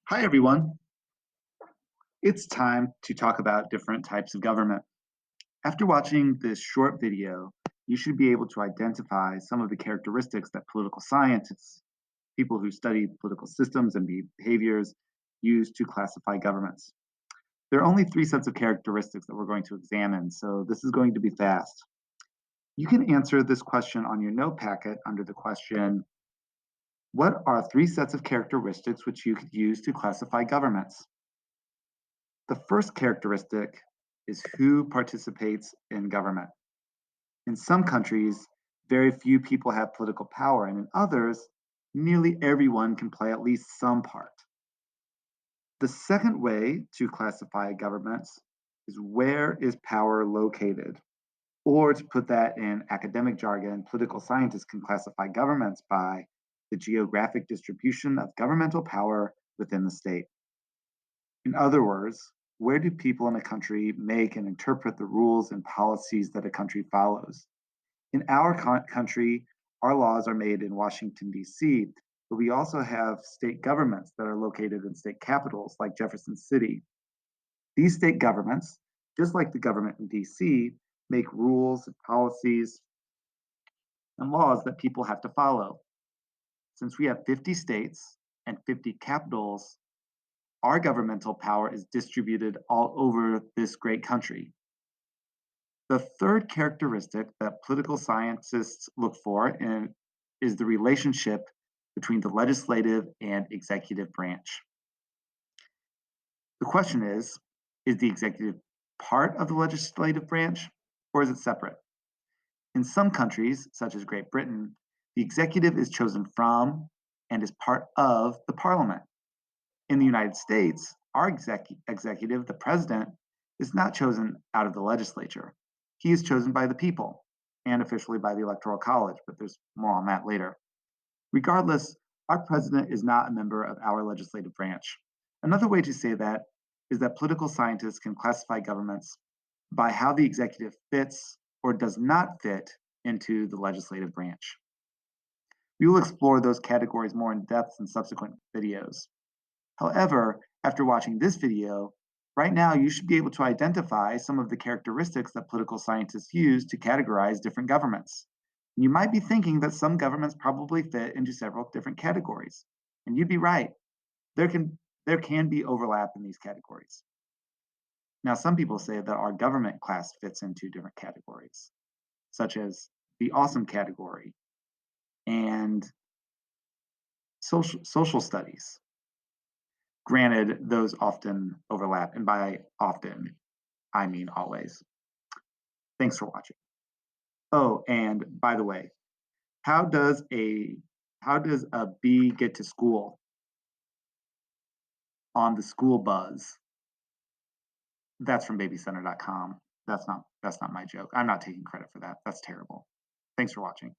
Hi, everyone. It's time to talk about different types of government. After watching this short video, you should be able to identify some of the characteristics that political scientists, people who study political systems and behaviors, use to classify governments. There are only three sets of characteristics that we're going to examine, so this is going to be fast. You can answer this question on your note packet under the question, what are three sets of characteristics which you could use to classify governments? The first characteristic is who participates in government. In some countries, very few people have political power, and in others, nearly everyone can play at least some part. The second way to classify governments is where is power located? Or to put that in academic jargon, political scientists can classify governments by the geographic distribution of governmental power within the state. In other words, where do people in a country make and interpret the rules and policies that a country follows? In our country, our laws are made in Washington, D.C., but we also have state governments that are located in state capitals like Jefferson City. These state governments, just like the government in D.C., make rules and policies and laws that people have to follow. Since we have 50 states and 50 capitals, our governmental power is distributed all over this great country. The third characteristic that political scientists look for is the relationship between the legislative and executive branch. The question is the executive part of the legislative branch or is it separate? In some countries, such as Great Britain, the executive is chosen from and is part of the parliament. In the United States, our executive, the president, is not chosen out of the legislature. He is chosen by the people and officially by the Electoral College, but there's more on that later. Regardless, our president is not a member of our legislative branch. Another way to say that is that political scientists can classify governments by how the executive fits or does not fit into the legislative branch. We will explore those categories more in depth in subsequent videos. However, after watching this video, right now you should be able to identify some of the characteristics that political scientists use to categorize different governments. And you might be thinking that some governments probably fit into several different categories. And you'd be right. There can be overlap in these categories. Now, some people say that our government class fits into different categories, such as the awesome category and social studies. Granted, those often overlap, and by often, I mean always. Thanks for watching. Oh, and by the way, how does a bee get to school on the school buzz? That's from babycenter.com. That's not my joke. I'm not taking credit for that. That's terrible. Thanks for watching.